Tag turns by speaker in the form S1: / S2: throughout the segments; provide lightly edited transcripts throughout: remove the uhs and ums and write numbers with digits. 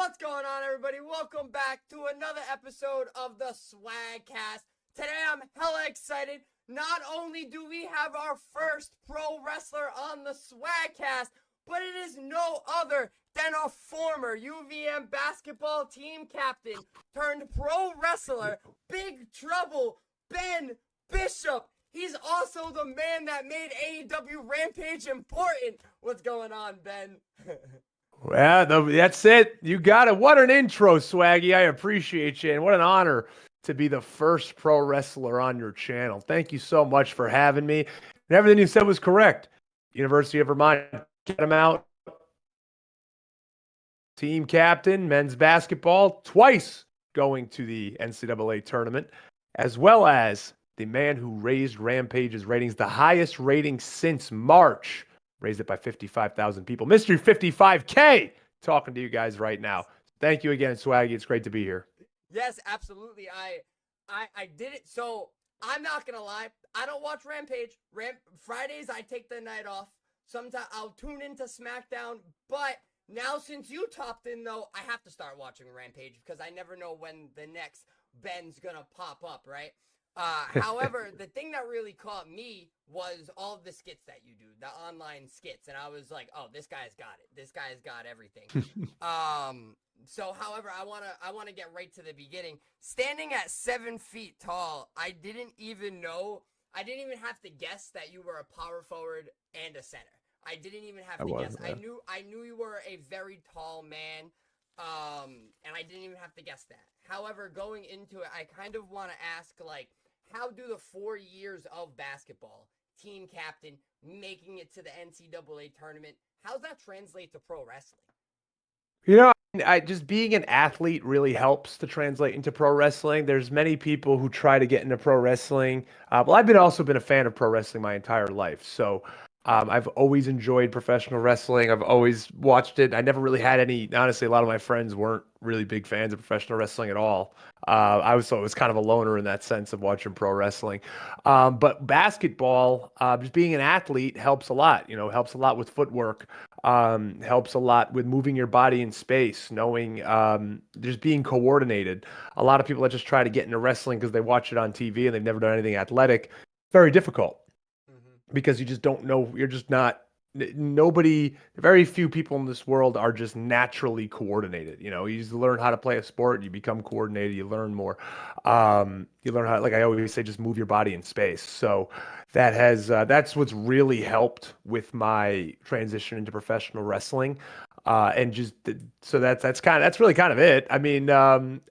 S1: What's going on, everybody? Welcome back to another episode of the Swagcast. Today I'm hella excited. Not only do we have our first pro wrestler on the Swagcast, but it is no other than a former UVM basketball team captain turned pro wrestler, Big Trouble, Ben Bishop. He's also the man that made AEW Rampage important. What's going on, Ben?
S2: Well, that's it. You got it. What an intro, Swaggy. I appreciate you. And what an honor to be the first pro wrestler on your channel. Thank you so much for having me. And everything you said was correct. University of Vermont, get him out. Team captain, men's basketball, twice going to the NCAA tournament, as well as the man who raised Rampage's ratings, the highest rating since March. Raised it by 55,000 people. Mystery 55K talking to you guys right now. Thank you again, Swaggy. It's great to be here.
S1: Yes, absolutely. I did it. So I'm not gonna lie. I don't watch Rampage. Fridays I take the night off. Sometimes I'll tune into SmackDown. But now since you topped in though, I have to start watching Rampage because I never know when the next Ben's gonna pop up, right? However, the thing that really caught me was all of the skits that you do, the online skits, and I was like, "Oh, this guy's got it. This guy's got everything." So, however, I wanna get right to the beginning. Standing at 7 feet tall, I didn't even have to guess that you were a power forward and a center. I didn't even have to guess.
S2: Yeah.
S1: I knew you were a very tall man. And I didn't even have to guess that. However, going into it, I kind of want to ask, like, how do the 4 years of basketball, team captain, making it to the NCAA tournament, how's that translate to pro wrestling?
S2: You know, I just being an athlete really helps to translate into pro wrestling. There's many people who try to get into pro wrestling. Well, I've also been a fan of pro wrestling my entire life. So I've always enjoyed professional wrestling. I've always watched it. I never really had any, honestly, a lot of my friends weren't really big fans of professional wrestling at all. I was kind of a loner in that sense of watching pro wrestling. But basketball, just being an athlete helps a lot, helps a lot with footwork, helps a lot with moving your body in space, knowing, just being coordinated. A lot of people that just try to get into wrestling because they watch it on TV and they've never done anything athletic, very difficult. Because you just don't know, you're just not, very few people in this world are just naturally coordinated. You just learn how to play a sport, you become coordinated, you learn more. You learn how, like I always say, just move your body in space. So that's what's really helped with my transition into professional wrestling. And just so that's really kind of it. I mean,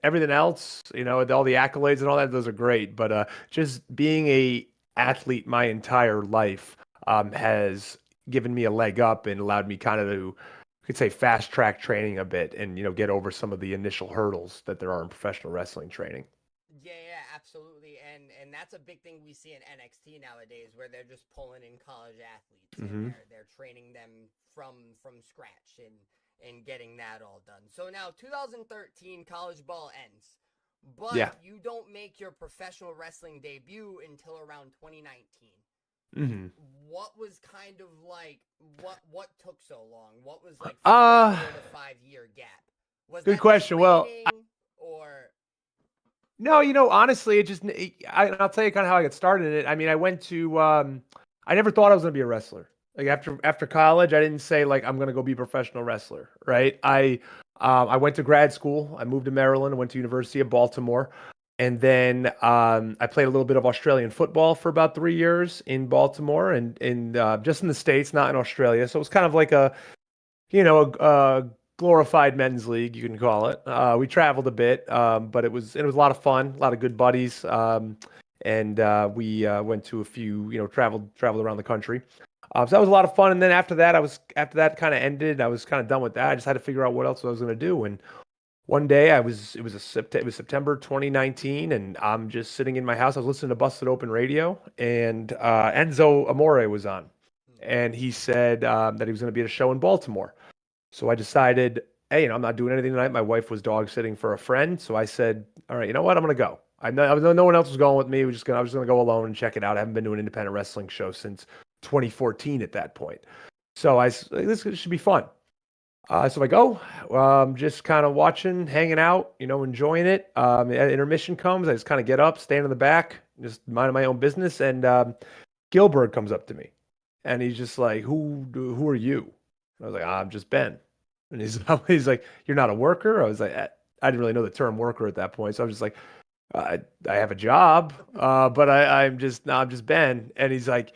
S2: everything else, all the accolades and all that, those are great. But just being a athlete my entire life has given me a leg up and allowed me kind of to, you could say, fast track training a bit and, get over some of the initial hurdles that there are in professional wrestling training.
S1: Yeah, absolutely. And that's a big thing we see in NXT nowadays, where they're just pulling in college athletes and they're training them from scratch and getting that all done. So now 2013 college ball ends. But
S2: Yeah.
S1: you don't make your professional wrestling debut until around 2019. What was kind of like, what took so long? What was like 4 to 5 year gap? Was
S2: Good
S1: that
S2: question. Well,
S1: or
S2: no, honestly, I'll tell you kind of how I got started in it. I mean, I went to, I never thought I was going to be a wrestler. Like after college, I didn't say like I'm going to go be a professional wrestler, right? I went to grad school. I moved to Maryland. I went to University of Baltimore, and then I played a little bit of Australian football for about 3 years in Baltimore and just in the States, not in Australia. So it was kind of like a glorified men's league, you can call it. We traveled a bit, but it was a lot of fun, a lot of good buddies, and we went to a few, traveled around the country. So that was a lot of fun. And then after that kind of ended, I was kind of done with that. I just had to figure out what else I was going to do. And one day it was September 2019, and I'm just sitting in my house. I was listening to Busted Open Radio, and Enzo Amore was on, and he said that he was going to be at a show in Baltimore. So I decided, hey, I'm not doing anything tonight. My wife was dog sitting for a friend, so I said, all right, you know what? I'm going to go. I know no one else was going with me. I was just going to go alone and check it out. I haven't been to an independent wrestling show since 2014 at that point. So this should be fun. So I go, just kind of watching, hanging out, enjoying it. Intermission comes, I just kind of get up, stand in the back, just minding my own business, and Gilbert comes up to me, and he's just like, "Who are you?" And I was like, "I'm just Ben." And he's like, "You're not a worker?" I was like, I didn't really know the term worker at that point, so I was just like, I have a job, but I'm just Ben." And he's like,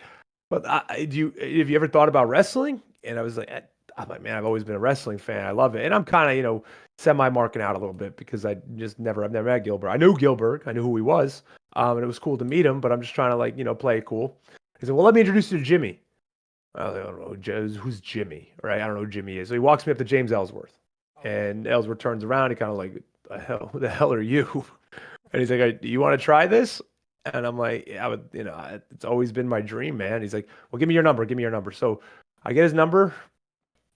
S2: "But have you ever thought about wrestling?" And I was like, I'm like, man, I've always been a wrestling fan. I love it. And I'm kind of, semi marking out a little bit because I've never met Gilbert. I knew Gilbert. I knew who he was. And it was cool to meet him, but I'm just trying to like, play it cool. He said, well, let me introduce you to Jimmy. I was like, I don't know, who's Jimmy, right? I don't know who Jimmy is. So he walks me up to James Ellsworth, and Ellsworth turns around. He kind of like, who the hell are you? And he's like, do you want to try this? And I'm like, yeah, I would, it's always been my dream, man. He's like, well, give me your number. Give me your number. So I get his number.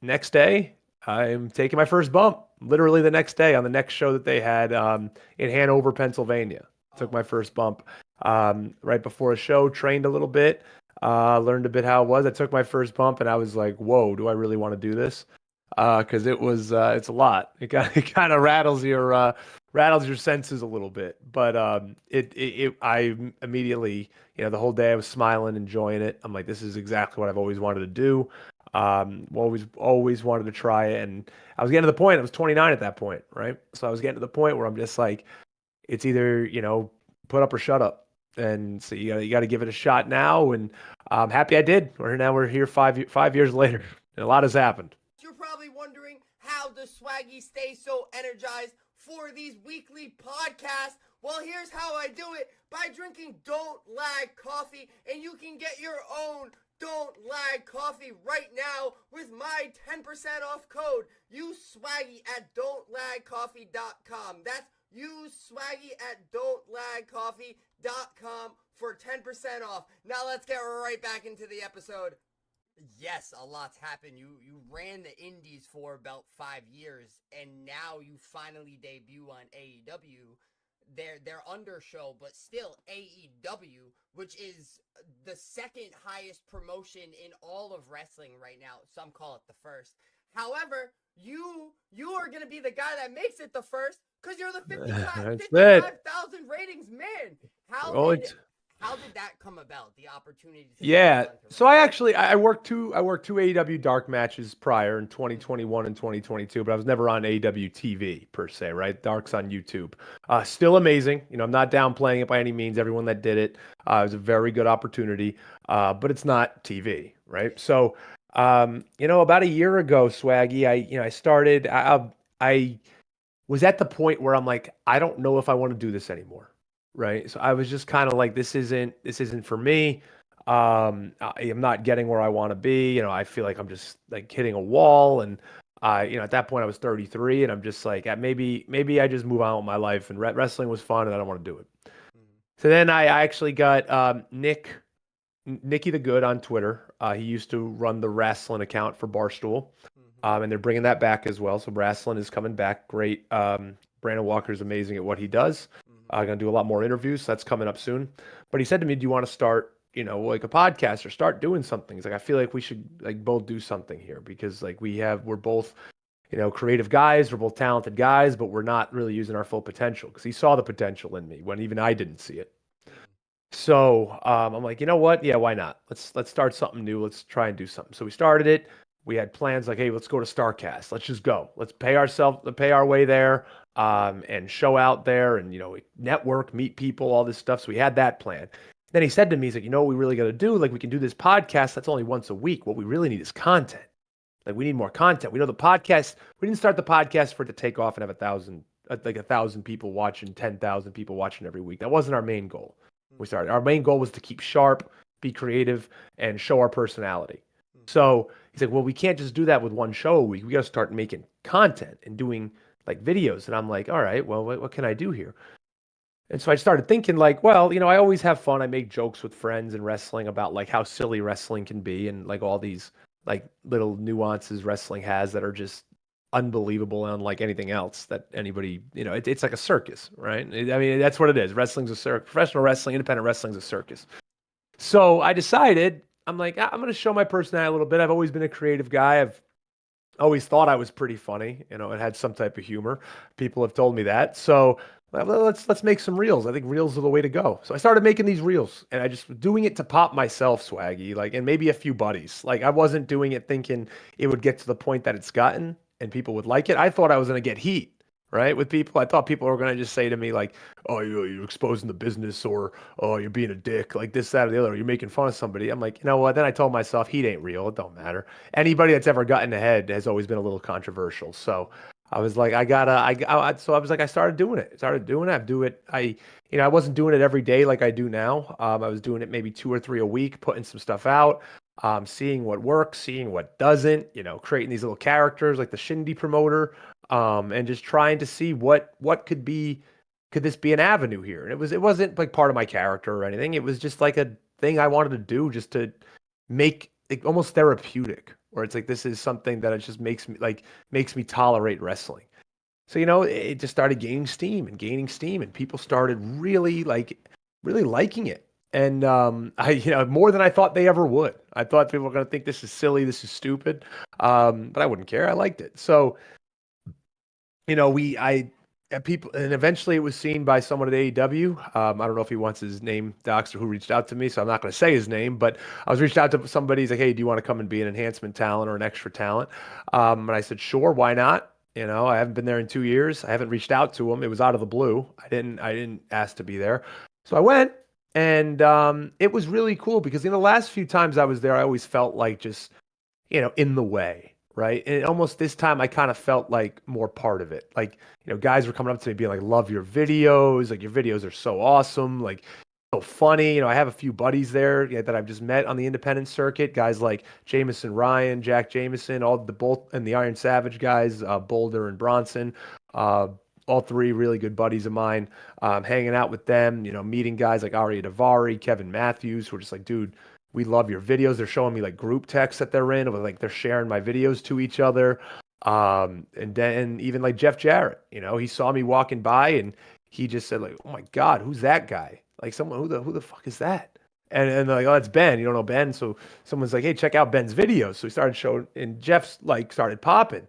S2: Next day, I'm taking my first bump. Literally the next day on the next show that they had in Hanover, Pennsylvania. Took my first bump right before a show, trained a little bit, learned a bit how it was. I took my first bump and I was like, whoa, do I really want to do this? Because it's a lot. It kind of rattles your senses a little bit. But I immediately, the whole day I was smiling, enjoying it. I'm like, this is exactly what I've always wanted to do. Always wanted to try it, and I was getting to the point. I was 29 at that point, right? So I was getting to the point where I'm just like, it's either put up or shut up, and so you got to give it a shot now. And I'm happy I did. We're here 5 years later, and a lot has happened.
S1: You're probably wondering, how does Swaggy stay so energized for these weekly podcasts? Well, here's how I do it: by drinking Don't Lag coffee, and you can get your own Don't Lag coffee right now with my 10% off code. Use Swaggy at don'tlagcoffee.com. That's use Swaggy at don'tlagcoffee.com for 10% off. Now let's get right back into the episode. Yes, a lot's happened. You ran the indies for about 5 years, and now you finally debut on AEW. Their under show, but still AEW, which is the second highest promotion in all of wrestling right now. Some call it the first. However, you are gonna be the guy that makes it the first because you're the 55,000 ratings man. How
S2: Well,
S1: did how did that come about? The opportunity to
S2: yeah. So I worked two AEW dark matches prior in 2021 and 2022, but I was never on AEW TV per se, right? Dark's on YouTube. Still amazing. I'm not downplaying it by any means. Everyone that did it, it was a very good opportunity. But it's not TV, right? So, about a year ago, Swaggy, I started. I was at the point where I'm like, I don't know if I want to do this anymore. Right. So I was just kind of like, this isn't for me. I am not getting where I want to be. I feel like I'm just like hitting a wall. And at that point I was 33 and I'm just like, maybe I just move on with my life, and wrestling was fun and I don't want to do it. So then I actually got Nicky the Good on Twitter. He used to run the wrestling account for Barstool. And they're bringing that back as well. So wrestling is coming back. Great. Brandon Walker is amazing at what he does. Going to do a lot more interviews. So that's coming up soon. But he said to me, do you want to start, like a podcast or start doing something? He's like, I feel like we should like both do something here because like we're both, creative guys. We're both talented guys, but we're not really using our full potential because he saw the potential in me when even I didn't see it. So I'm like, you know what? Yeah, why not? Let's start something new. Let's try and do something. So we started it. We had plans like, hey, let's go to Starcast. Let's just go. Let's pay our way there, and show out there, and network, meet people, all this stuff. So we had that plan. Then he said to me, he's like, you know what we really got to do? Like, we can do this podcast. That's only once a week. What we really need is content. Like, we need more content. We know the podcast. We didn't start the podcast for it to take off and have 1,000 people watching, 10,000 people watching every week. That wasn't our main goal. Our main goal was to keep sharp, be creative, and show our personality. So he's like, well, we can't just do that with one show a week. We got to start making content and doing like videos. And I'm like, all right, well, what can I do here? And so I started thinking like, well, I always have fun. I make jokes with friends in wrestling about like how silly wrestling can be and like all these like little nuances wrestling has that are just unbelievable, unlike anything else that anybody, it's like a circus, right? I mean, that's what it is. Wrestling's a circus. Professional wrestling, independent wrestling's a circus. So I decided, I'm like, I'm going to show my personality a little bit. I've always been a creative guy. always thought I was pretty funny. It had some type of humor. People have told me that. So well, let's make some reels. I think reels are the way to go. So I started making these reels, and I just was doing it to pop myself, Swaggy, like, and maybe a few buddies. Like I wasn't doing it thinking it would get to the point that it's gotten and people would like it. I thought I was gonna get heat. Right, with people, I thought people were gonna just say to me like, "Oh, you're exposing the business," or "Oh, you're being a dick," like this, that, or the other. Or, you're making fun of somebody. I'm like, you know what? Then I told myself, heat ain't real. It don't matter. Anybody that's ever gotten ahead has always been a little controversial. So I was like, I gotta, so I was like, I started doing it. I do it. I wasn't doing it every day like I do now. I was doing it maybe 2 or 3 a week, putting some stuff out, seeing what works, seeing what doesn't. Creating these little characters like the Shindy promoter, and just trying to see what could this be an avenue here? And it wasn't like part of my character or anything. It was just like a thing I wanted to do, just to make it almost therapeutic, where it's like this is something that it just makes me tolerate wrestling. So it just started gaining steam, and people started really liking it. And I more than I thought they ever would. I thought people were going to think this is silly, this is stupid, but I wouldn't care. I liked it. So we I people, and eventually it was seen by someone at AEW. I don't know if he wants his name doxed or who reached out to me, so I'm not going to say his name. But I was reached out to somebody. He's like, "Hey, do you want to come and be an enhancement talent or an extra talent?" And I said, "Sure, why not?" I haven't been there in 2 years. I haven't reached out to him. It was out of the blue. I didn't ask to be there, so I went, and it was really cool because the last few times I was there, I always felt like just in the way, right? And almost this time I kind of felt like more part of it. Like, guys were coming up to me being like, love your videos. Like, your videos are so awesome. Like, so funny. I have a few buddies there that I've just met on the independent circuit. Guys like Jameson Ryan, Jack Jameson, all the Bolt and the Iron Savage guys, Boulder and Bronson. Uh, all three really good buddies of mine. Hanging out with them, meeting guys like Ari Davari, Kevin Matthews, who are just like, dude, we love your videos. They're showing me like group texts that they're in, or like they're sharing my videos to each other. And then even like Jeff Jarrett, he saw me walking by and he just said like, "Oh my God, who's that guy?" Like someone who the fuck is that? And they're like, "Oh, that's Ben. You don't know Ben?" So someone's like, "Hey, check out Ben's videos." So he started showing, and Jeff's like started popping.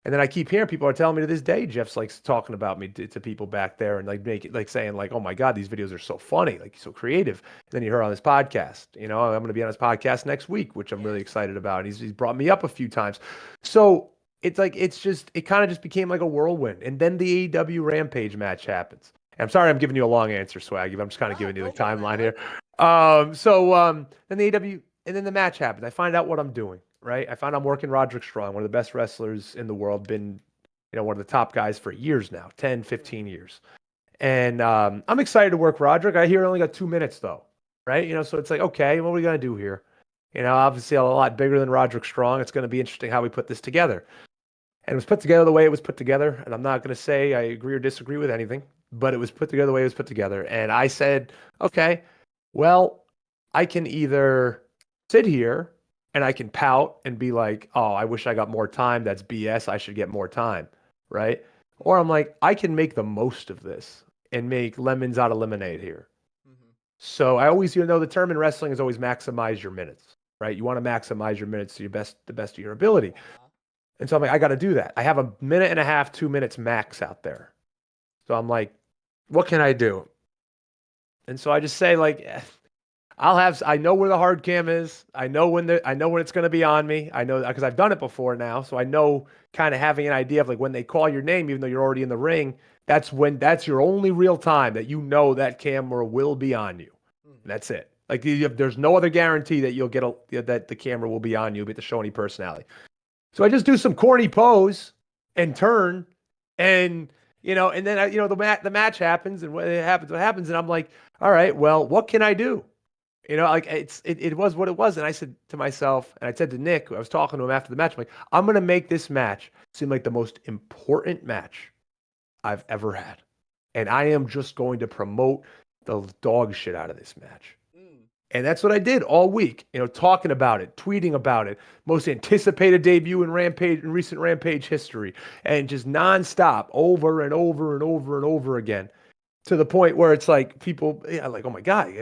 S2: And then I keep hearing people are telling me to this day, Jeff's like talking about me to people back there and like make it like saying like, "Oh my God, these videos are so funny, like so creative." And then you heard on this podcast, I'm going to be on his podcast next week, which I'm really excited about. He's brought me up a few times. So it's like, it kind of just became like a whirlwind. And then the AEW Rampage match happens. And I'm sorry, I'm giving you a long answer, Swaggy, but I'm just kind of
S1: No,
S2: giving you the
S1: go for it,
S2: timeline
S1: man.
S2: here. Then the AEW, and then the match happens. I find out what I'm doing, right? I find I'm working Roderick Strong, one of the best wrestlers in the world, been, one of the top guys for years now, 10, 15 years. And I'm excited to work Roderick. I hear I only got 2 minutes though, right? So it's like, okay, what are we gonna do here? Obviously a lot bigger than Roderick Strong. It's gonna be interesting how we put this together. And it was put together the way it was put together. And I'm not gonna say I agree or disagree with anything, but it was put together the way it was put together. And I said, okay, well, I can either sit here and I can pout and be like, oh, I wish I got more time. That's BS. I should get more time, right? Or I'm like, I can make the most of this and make lemons out of lemonade here.
S1: Mm-hmm.
S2: So I always, the term in wrestling is always maximize your minutes, right? You want to maximize your minutes to the best of your ability.
S1: Uh-huh.
S2: And so I'm like, I got to do that. I have a minute and a half, 2 minutes max out there. So I'm like, what can I do? And so I just say like, I know where the hard cam is. I know when it's going to be on me. I know because I've done it before now. So I know kind of having an idea of like when they call your name, even though you're already in the ring, that's your only real time that that camera will be on you.
S1: Mm-hmm.
S2: And that's it. Like there's no other guarantee that that the camera will be on you, but to show any personality. So I just do some corny pose and turn, and and then the match happens, and what happens, and I'm like, all right, well, what can I do? Like it was what it was, and I said to myself, and I said to Nick, I was talking to him after the match, I'm like, I'm gonna make this match seem like the most important match I've ever had, and I am just going to promote the dog shit out of this match.
S1: Mm.
S2: And that's what I did all week, talking about it, tweeting about it, most anticipated debut in recent Rampage history, and just nonstop over and over and over and over again, to the point where it's like people, like, oh my God,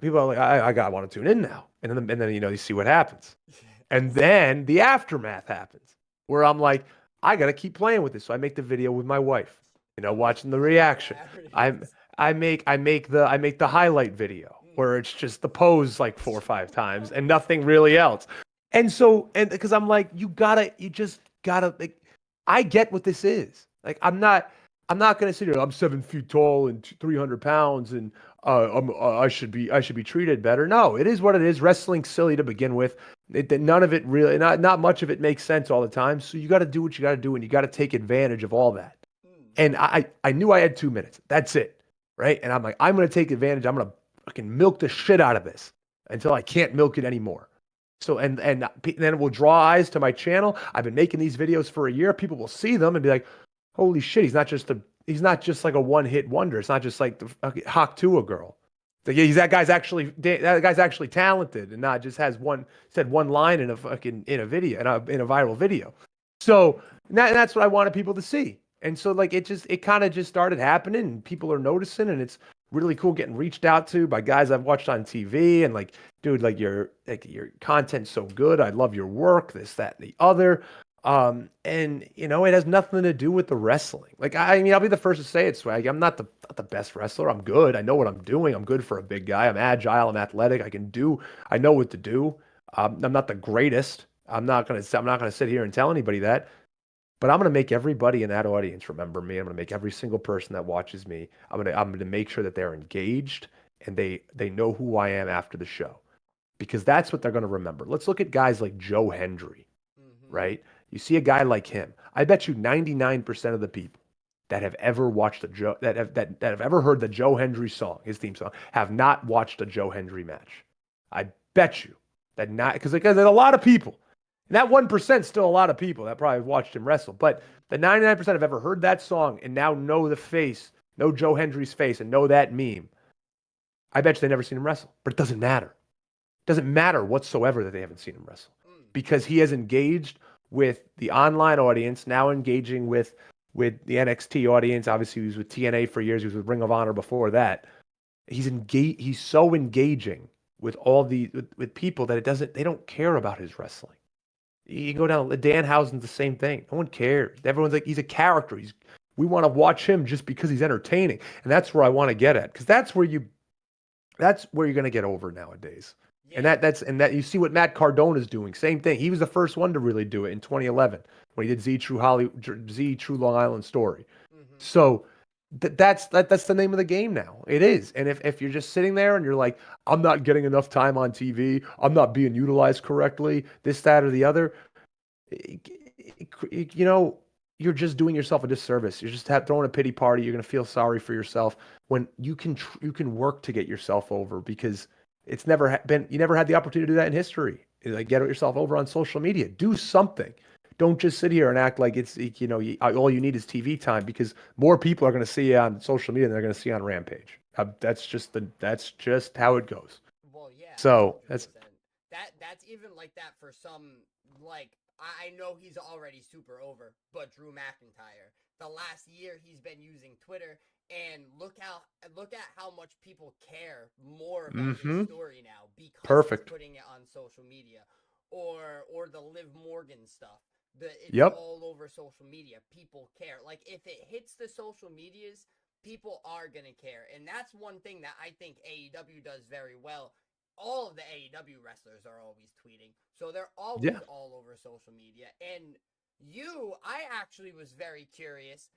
S2: people are like, I want to tune in now, and then you see what happens, and then the aftermath happens. where I'm like, I gotta keep playing with this. So I make the video with my wife, watching the
S1: The
S2: reaction. I'm
S1: hilarities.
S2: I make the highlight video where
S1: Mm.
S2: it's just the pose like 4 or 5 times and nothing really else. And so, and because I'm like, you just gotta like, I get what this is. Like, I'm not gonna sit here. I'm 7 feet tall and 300 pounds, and I should be treated better. No, it is what it is. Wrestling's silly to begin with. None of it really, not much of it makes sense all the time. So you got to do what you got to do, and you got to take advantage of all that.
S1: Mm.
S2: And I knew I had 2 minutes. That's it, right? And I'm like, I'm gonna take advantage. I'm gonna fucking milk the shit out of this until I can't milk it anymore. So then it will draw eyes to my channel. I've been making these videos for a year. People will see them and be like, "Holy shit, he's not just like a one-hit wonder. It's not just like the Hawk Tuah girl. Like, yeah, that guy's actually talented and not just has said one line in a video in a viral video. So that's what I wanted people to see. And so like it kind of just started happening and people are noticing and it's really cool getting reached out to by guys I've watched on TV and like, dude, like your content's so good. I love your work, this, that, and the other. And it has nothing to do with the wrestling. Like, I mean, I'll be the first to say it, Swag. I'm not the best wrestler. I'm good. I know what I'm doing. I'm good for a big guy. I'm agile. I'm athletic. I know what to do. I'm not the greatest. I'm not gonna sit here and tell anybody that. But I'm gonna make everybody in that audience remember me. I'm gonna make every single person that watches me. I'm gonna make sure that they're engaged and they know who I am after the show because that's what they're gonna remember. Let's look at guys like Joe Hendry,
S1: Mm-hmm.
S2: right? You see a guy like him. I bet you 99% of the people that have ever watched a Joe that have ever heard the Joe Hendry song, his theme song, have not watched a Joe Hendry match. I bet you that not because there's a lot of people. And that 1% is still a lot of people that probably watched him wrestle. But the 99% have ever heard that song and now know the face, know Joe Hendry's face, and know that meme. I bet you they've never seen him wrestle. But it doesn't matter. It doesn't matter whatsoever that they haven't seen him wrestle
S1: Mm.
S2: because he has engaged with the online audience, now engaging with the NXT audience. Obviously, he was with TNA for years. He was with Ring of Honor before that. He's so engaging with with people that they don't care about his wrestling. You go down Danhausen's the same thing. No one cares. Everyone's like he's a character. We want to watch him just because he's entertaining, and that's where I want to get at because that's where you're going to get over nowadays. And
S1: Yeah.
S2: that you see what Matt Cardona is doing. Same thing. He was the first one to really do it in 2011 when he did Z True Long Island Story.
S1: Mm-hmm.
S2: So that's the name of the game now. It is. And if you're just sitting there and you're like, I'm not getting enough time on TV, I'm not being utilized correctly, this, that, or the other, you know, you're just doing yourself a disservice. You're just throwing a pity party. You're gonna feel sorry for yourself when you can work to get yourself over because it's never been you never had the opportunity to do that in history. Like get yourself over on social media. Do something. Don't just sit here and act like all you need is TV time because more people are going to see you on social media than they're going to see on Rampage. That's just how it goes.
S1: Well, yeah,
S2: So
S1: hundred
S2: that's
S1: percent. That's even like that for some. Like I know he's already super over, but Drew McIntyre, the last year he's been using Twitter, and look at how much people care more about his
S2: mm-hmm,
S1: story now because he's
S2: perfect.
S1: putting it on social media, or the Liv Morgan stuff. It's
S2: Yep.
S1: all over social media. People care. Like if it hits the social medias, people are gonna care, and that's one thing that I think AEW does very well. All of the AEW wrestlers are always tweeting, so they're always
S2: Yeah.
S1: all over social media. And I actually was very curious.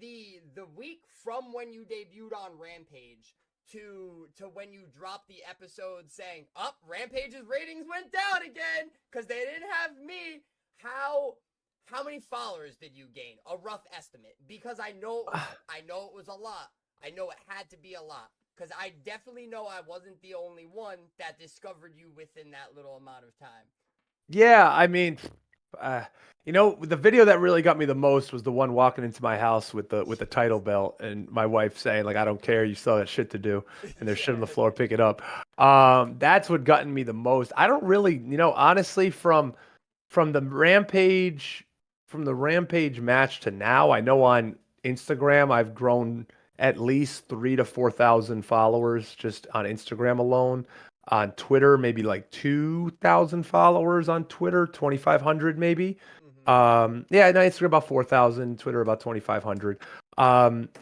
S1: The week from when you debuted on Rampage to when you dropped the episode saying, "Up, Rampage's ratings went down again because they didn't have me." How many followers did you gain? A rough estimate, because I know it was a lot. I know it had to be a lot because I definitely know I wasn't the only one that discovered you within that little amount of time.
S2: Yeah, I mean, uh, the video that really got me the most was the one walking into my house with the title belt and my wife saying like, "I don't care, you still got shit to do," and there's shit on the
S1: Yeah.
S2: floor, pick it up. That's what gotten me the most. I don't really, honestly, from the Rampage match to now, I know on Instagram I've grown at least 3 to 4 thousand followers just on Instagram alone. On Twitter, maybe like 2,000 followers on Twitter, 2,500 maybe. Yeah, no, Instagram about 4,000, Twitter about 2,500.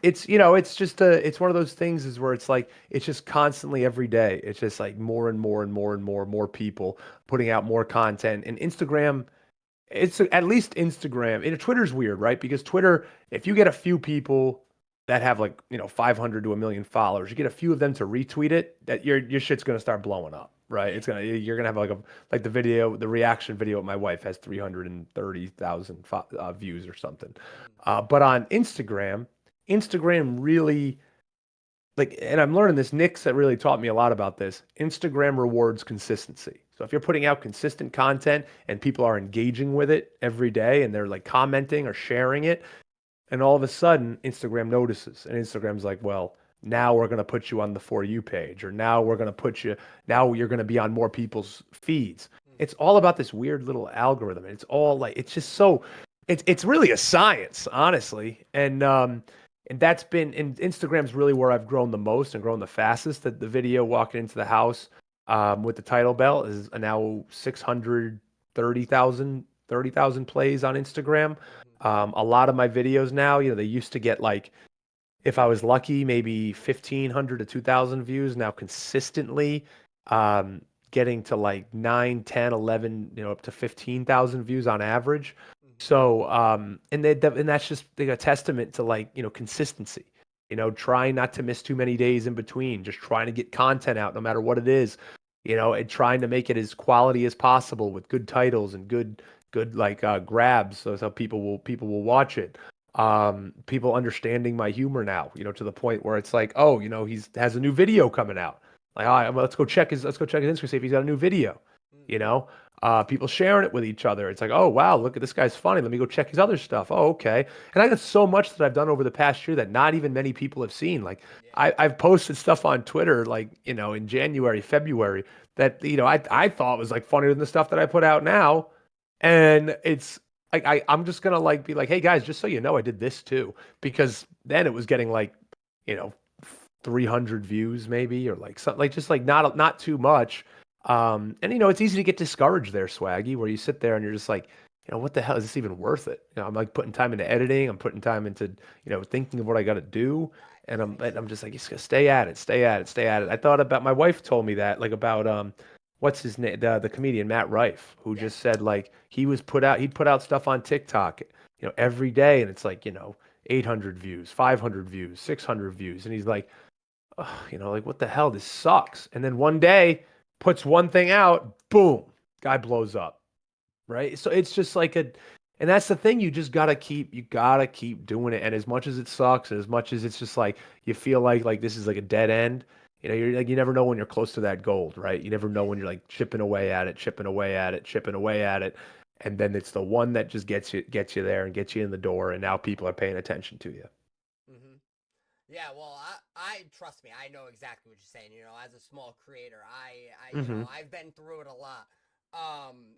S2: It's it's just it's one of those things is where it's like it's just constantly every day. It's just like more and more and more and more people putting out more content. And Instagram, it's at least Instagram. And Twitter's weird, right? Because Twitter, if you get a few people that have like 500 to a million followers, you get a few of them to retweet it, that your shit's gonna start blowing up, right?
S1: Yeah.
S2: You're gonna have like the video, the reaction video of my wife has 330,000 views or something.
S1: Mm-hmm.
S2: But on Instagram really like, and I'm learning this. Nick's that really taught me a lot about this. Instagram rewards consistency. So if you're putting out consistent content and people are engaging with it every day and they're like commenting or sharing it, and all of a sudden Instagram notices and Instagram's like, well, now we're going to put you on the For You page, or now we're going to now you're going to be on more people's feeds.
S1: Mm-hmm.
S2: It's all about this weird little algorithm. And it's all like, it's just so, it's really a science, honestly. And that's been, and Instagram's really where I've grown the most and grown the fastest. That the video walking into the house with the title belt is now 630,000 plays on Instagram.
S1: Mm-hmm.
S2: A lot of my videos now, they used to get like, if I was lucky, maybe 1,500 to 2,000 views. Now consistently um, getting to like 9, 10, 11, up to 15,000 views on average.
S1: Mm-hmm.
S2: So, and that's just like a testament to like, consistency, trying not to miss too many days in between, just trying to get content out no matter what it is, and trying to make it as quality as possible with good titles and good like grabs so people will watch it. People understanding my humor now, to the point where it's like, oh, he's has a new video coming out. Like, all right, well, let's go check his Instagram, see if he's got a new video. You
S1: Mm-hmm.
S2: know, people sharing it with each other. It's like, oh wow, look at this guy's funny. Let me go check his other stuff. Oh, okay. And I got so much that I've done over the past year that not even many people have seen. Like,
S1: Yeah.
S2: I've posted stuff on Twitter, like in January, February, that I thought was like funnier than the stuff that I put out now, and it's like I'm just gonna like be like, hey guys, just so you know, I did this too, because then it was getting like, you know, 300 views maybe, or like something like just like not too much. And it's easy to get discouraged there, Swaggy, where you sit there and you're just like, what the hell is this even worth it? I'm like putting time into editing, I'm putting time into, thinking of what I got to do, and
S1: Yeah.
S2: I'm just like, just gotta stay at it, stay at it, stay at it. I thought about my wife told me that like about what's his name, the comedian Matt Rife, who
S1: Yeah.
S2: just said like he'd put out stuff on TikTok, every day, and it's like 800 views, 500 views, 600 views, and he's like, ugh, like what the hell, this sucks. And then one day puts one thing out, boom, guy blows up, right? So it's just like and that's the thing, you gotta keep doing it. And as much as it sucks, and as much as it's just like you feel like this is like a dead end, you're like, you never know when you're close to that gold, right? You never know
S1: Yeah.
S2: when you're like chipping away at it, chipping away at it, chipping away at it, and then it's the one that just gets you there and gets you in the door, and now people are paying attention to you.
S1: Mm-hmm. Yeah, well, I trust me, I know exactly what you're saying. As a small creator,
S2: Hmm.
S1: I've been through it a lot.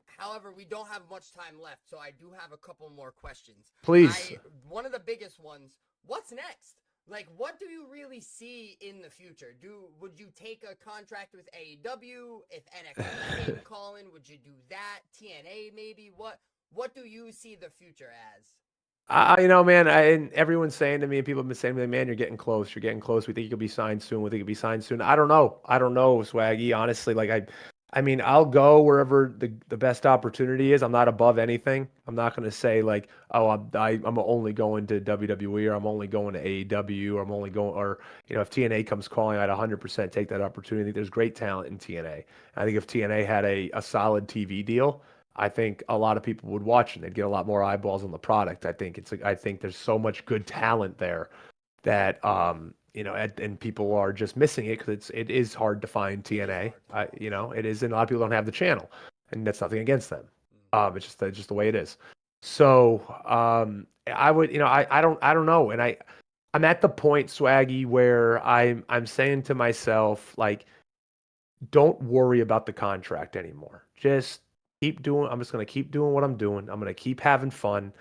S1: However, we don't have much time left, so I do have a couple more questions.
S2: Please.
S1: One of the biggest ones, what's next? Like, what do you really see in the future? Would you take a contract with AEW if NXT came calling? Would you do that? TNA maybe? What do you see the future as?
S2: Man, and everyone's saying to me, and people have been saying to me, man, you're getting close. You're getting close. We think you could be signed soon. We think you'll be signed soon. I don't know. I don't know, Swaggy. Honestly, like I mean, I'll go wherever the best opportunity is. I'm not above anything. I'm not going to say like, oh, I'm only going to WWE, or I'm only going to AEW, or I'm only going, or if TNA comes calling, I'd 100% take that opportunity. There's great talent in TNA. I think if TNA had a solid TV deal, I think a lot of people would watch and they'd get a lot more eyeballs on the product. I think there's so much good talent there that and people are just missing it because it is hard to find
S1: It is
S2: TNA.
S1: hard to find.
S2: It is, and a lot of people don't have the channel, and that's nothing against them.
S1: Mm-hmm.
S2: It's just the way it is. So I would, I don't know, and I'm at the point, Swaggy, where I'm saying to myself like, don't worry about the contract anymore. Just keep doing. I'm just going to keep doing what I'm doing. I'm going to keep having fun.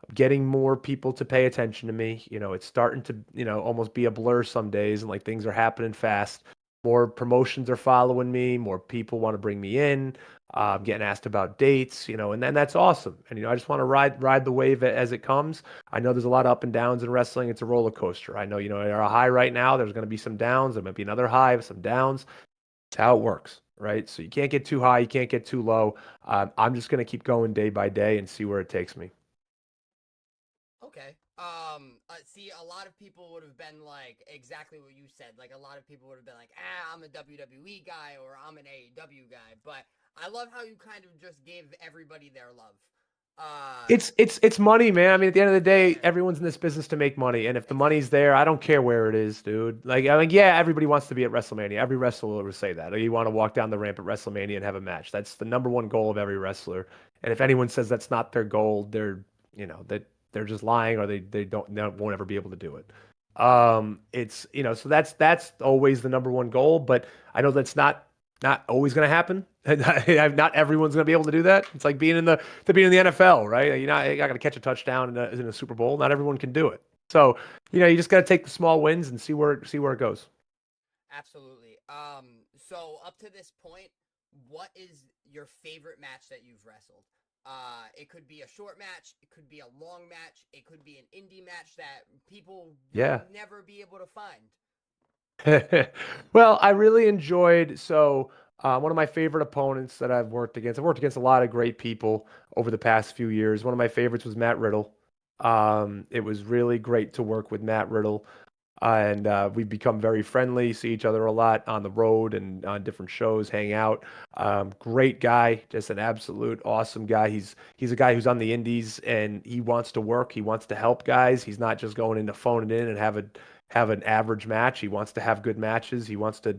S2: I'm getting more people to pay attention to me. It's starting to, almost be a blur some days, and like things are happening fast. More promotions are following me. More people want to bring me in. getting asked about dates, and then that's awesome. And I just want to ride the wave as it comes. I know there's a lot of up and downs in wrestling. It's a roller coaster. I know, they're a high right now. There's going to be some downs. There might be another high, some downs. It's how it works, right? So you can't get too high, you can't get too low. I'm just going to keep going day by day and see where it takes me.
S1: Okay. See, a lot of people would have been like exactly what you said. Like a lot of people would have been like, I'm a WWE guy or I'm an AEW guy. But I love how you kind of just gave everybody their love. Uh,
S2: It's money, man. I mean, at the end of the day,
S1: yeah,
S2: everyone's in this business to make money, and if the money's
S1: exactly.
S2: there, I don't care where it is, dude. Like, I mean, yeah, everybody wants to be at WrestleMania. Every wrestler will say that. Like, you want to walk down the ramp at WrestleMania and have a match. That's the number one goal of every wrestler. And if anyone says that's not their goal, that they're just lying, or they won't ever be able to do it. It's so that's always the number one goal, but I know that's not always going to happen. Not everyone's going to be able to do that. It's like being in the NFL, right? You're not going to catch a touchdown in a Super Bowl. Not everyone can do it. So, you just got to take the small wins and see where it goes.
S1: Absolutely. So up to this point, what is your favorite match that you've wrestled? It could be a short match, it could be a long match, it could be an indie match that people would
S2: Yeah.
S1: never be able to find.
S2: Well, I really enjoyed one of my favorite opponents that I've worked against. I've worked against a lot of great people over the past few years. One of my favorites was Matt Riddle. It was really great to work with Matt Riddle. And we've become very friendly, see each other a lot on the road and on different shows, hang out. Great guy, just an absolute awesome guy. He's a guy who's on the indies and he wants to work. He wants to help guys. He's not just going in to phone it in and have an average match. He wants to have good matches. He wants to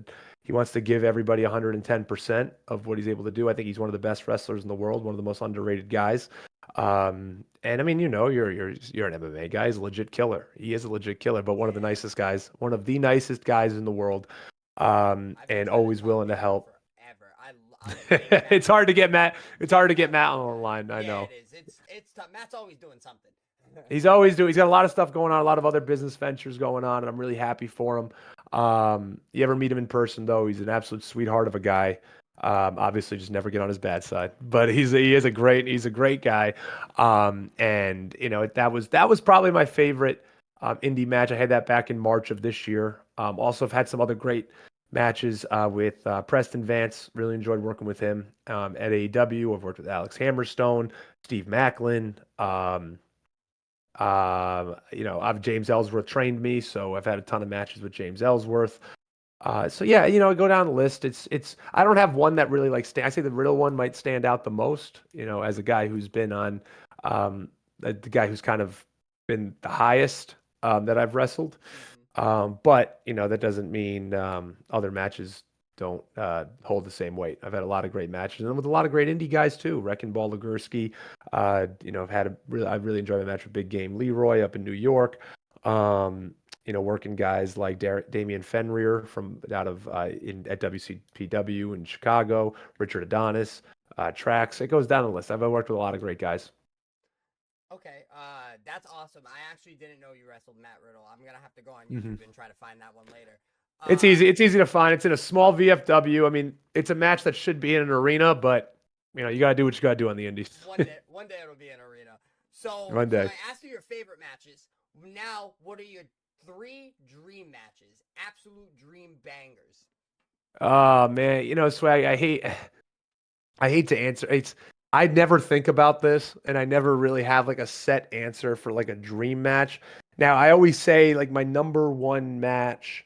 S2: give everybody 110% of what he's able to do. I think he's one of the best wrestlers in the world, one of the most underrated guys. And I mean, you're an MMA guy. He's a legit killer. He is a legit killer, but one of the
S1: Yeah,
S2: nicest guys, one of the nicest guys in the world,
S1: I've been
S2: and
S1: trying to
S2: always
S1: talk
S2: willing
S1: to
S2: to
S1: him
S2: help.
S1: forever. I'm a big Matt
S2: It's hard to
S1: Riddle
S2: get
S1: fan.
S2: Matt. It's hard to get
S1: Matt,
S2: Matt on the line. I
S1: yeah,
S2: know.
S1: it is. It's tough. Matt's always doing something.
S2: He's always doing. He's got a lot of stuff going on, a lot of other business ventures going on, and I'm really happy for him. You ever meet him in person though? He's an absolute sweetheart of a guy. Obviously, just never get on his bad side, but he's a great guy. And that was probably my favorite indie match. I had that back in March of this year. Also, I've had some other great matches with Preston Vance. Really enjoyed working with him at AEW. I've worked with Alex Hammerstone, Steve Macklin. I've James Ellsworth trained me, so I've had a ton of matches with James Ellsworth. So yeah, I go down the list. It's I don't have one that really I say the Riddle one might stand out the most, as a guy who's been on the guy who's kind of been the highest that I've wrestled.
S1: hmm
S2: But that doesn't mean other matches don't hold the same weight. I've had a lot of great matches, and with a lot of great indie guys too. Wrecking Ball Legursky. I've really enjoyed my match with Big Game Leroy up in New York. Working guys like Damian Fenrir from out of at WCPW in Chicago, Richard Adonis, Trax. It goes down the list. I've worked with a lot of great guys.
S1: Okay, that's awesome. I actually didn't know you wrestled Matt Riddle. I'm gonna have to go on
S2: Mhm.
S1: YouTube and try to find that one later.
S2: It's
S1: Uh,
S2: easy. It's easy to find. It's in a small VFW. I mean, it's a match that should be in an arena, but you gotta do what you gotta do on the indies.
S1: one day it'll be an arena. So,
S2: One
S1: so
S2: day.
S1: I asked you your favorite matches. Now, what are your three dream matches? Absolute dream bangers.
S2: Oh man, Swag. I hate to answer. I never think about this, and I never really have like a set answer for like a dream match. Now, I always say like my number one match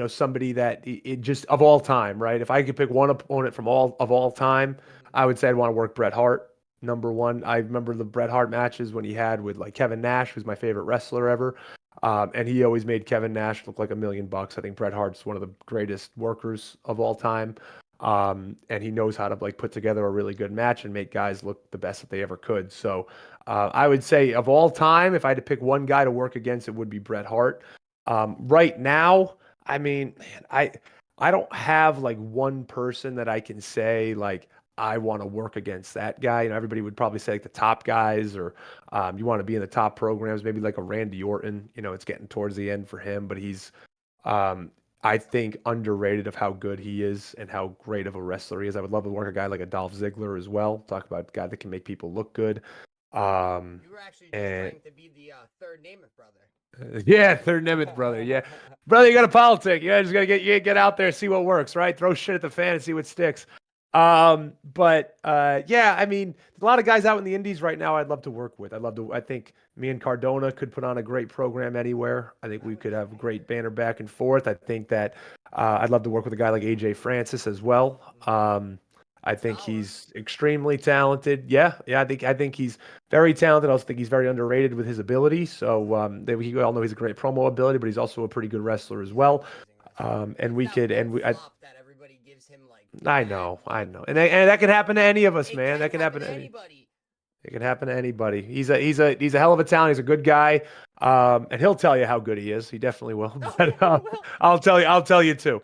S2: somebody that it just of all time, right? If I could pick one opponent from all time,
S1: hmm
S2: I would say I'd want to work Bret Hart. Number one, I remember the Bret Hart matches when he had with like Kevin Nash, who's my favorite wrestler ever. And he always made Kevin Nash look like $1 million. I think Bret Hart's one of the greatest workers of all time. And he knows how to like put together a really good match and make guys look the best that they ever could. So I would say of all time, if I had to pick one guy to work against, it would be Bret Hart. Right now, I mean, man, I don't have like one person that I can say like I want to work against that guy. Everybody would probably say like the top guys, or you want to be in the top programs, maybe like a Randy Orton. It's getting towards the end for him, but um, I think, underrated of how good he is and how great of a wrestler he is. I would love to work a guy like a Dolph Ziggler as well. Talk about a guy that can make people look good. Um,
S1: You were actually just
S2: and
S1: trying to be the third Nemeth brother.
S2: yeah, third Nemeth brother. Yeah, brother, you got to politic. Yeah, just gotta get out there, see what works, right? Throw shit at the fan and see what sticks. Yeah, I mean, there's a lot of guys out in the indies right now I'd love to work with. I'd love to. I think me and Cardona could put on a great program anywhere. I think we could have a great banner back and forth. I think that I'd love to work with a guy like AJ Francis as well. I think
S1: Solid.
S2: he's extremely talented. Yeah, yeah. I think he's very talented. I also think he's very underrated with his ability. So we all know he's a great promo ability, but he's also a pretty good wrestler as
S1: He's an
S2: well.
S1: amazing wrestler.
S2: And
S1: It's
S2: we
S1: that
S2: could,
S1: one
S2: and we,
S1: flop that everybody gives him like
S2: I
S1: bad
S2: know, I
S1: like
S2: know, and that could happen to any of us,
S1: it
S2: man.
S1: can
S2: That can
S1: happen
S2: happen
S1: to
S2: to any.
S1: anybody.
S2: It can happen to anybody. He's a hell of a talent. He's a good guy, and he'll tell you how good he is. He definitely will.
S1: Oh yeah,
S2: But
S1: he will.
S2: I'll tell you too.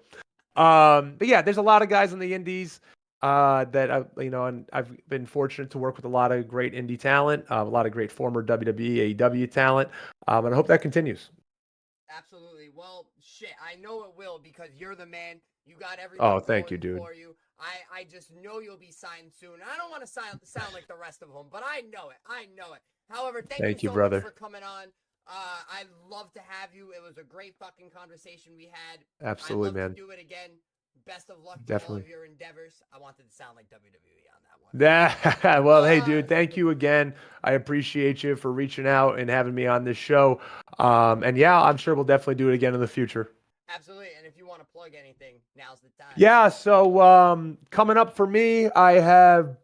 S2: But yeah, there's a lot of guys in the indies that and I've been fortunate to work with a lot of great indie talent, a lot of great former WWE, AEW talent, and I hope that continues.
S1: Absolutely. Well, shit, I know it will because you're the man. You got
S2: Oh,
S1: everything
S2: thank you,
S1: going
S2: dude.
S1: for you. I just know you'll be signed soon. I don't want to sound like the rest of them, but I know it. I know it. However, thank you
S2: Thank you,
S1: so much
S2: brother.
S1: for coming on. I'd love to have you. It was a great fucking conversation we had. I'd
S2: Absolutely,
S1: love to
S2: man.
S1: do it again. Best of luck to all
S2: Definitely.
S1: of your endeavors. I wanted to sound like WWE on that one.
S2: Yeah. Well, hey, dude, thank you again. I appreciate you for reaching out and having me on this show. And yeah, I'm sure we'll definitely do it again in the future.
S1: Absolutely. And if you want to plug anything, now's the time.
S2: Yeah. So coming up for me, I have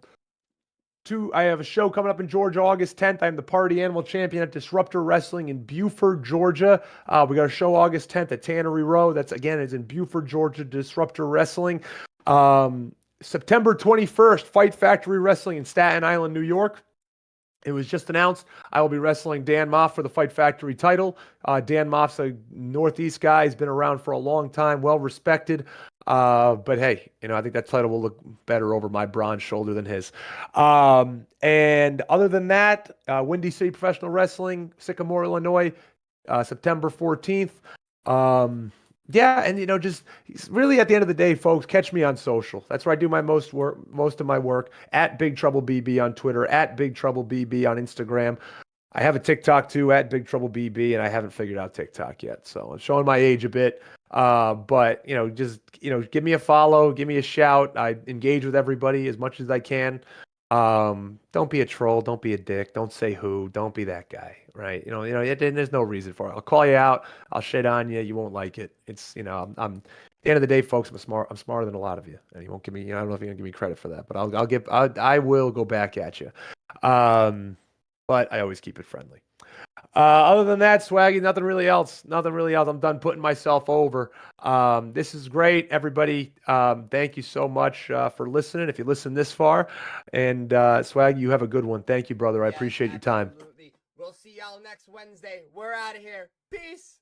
S2: a show coming up in Georgia, August 10th. I'm the party animal champion at Disruptor Wrestling in Buford, Georgia. We got a show August 10th at Tannery Row. That's again is in Buford, Georgia. Disruptor Wrestling. September 21st, Fight Factory Wrestling in Staten Island, New York. It was just announced I will be wrestling Dan Moff for the Fight Factory title. Dan Moff's a Northeast guy. He's been around for a long time, well respected. But hey, I think that title will look better over my bronze shoulder than his. And other than that, Windy City Professional Wrestling, Sycamore, Illinois, September 14th. Yeah, and just really at the end of the day, folks, catch me on social. That's where I do my most of my work at Big Trouble BB on Twitter, at Big Trouble BB on Instagram. I have a TikTok too at Big Trouble BB, and I haven't figured out TikTok yet, so I'm showing my age a bit. But just give me a follow, give me a shout. I engage with everybody as much as I can. Don't be a troll. Don't be a dick. Don't say who. Don't be that guy, right? There's no reason for it. I'll call you out. I'll shit on you. You won't like it. It's, I'm at the end of the day, folks, I'm smarter than a lot of you. And you won't give me, I don't know if you're gonna give me credit for that, but I will go back at you. But I always keep it friendly. Other than that, Swaggy, nothing really else. Nothing really else. I'm done putting myself over. This is great, everybody. Thank you so much for listening. If you listen this far, and Swaggy, you have a good one. Thank you, brother. I
S1: Yes,
S2: appreciate your time.
S1: absolutely. We'll see y'all next Wednesday. We're out of here. Peace.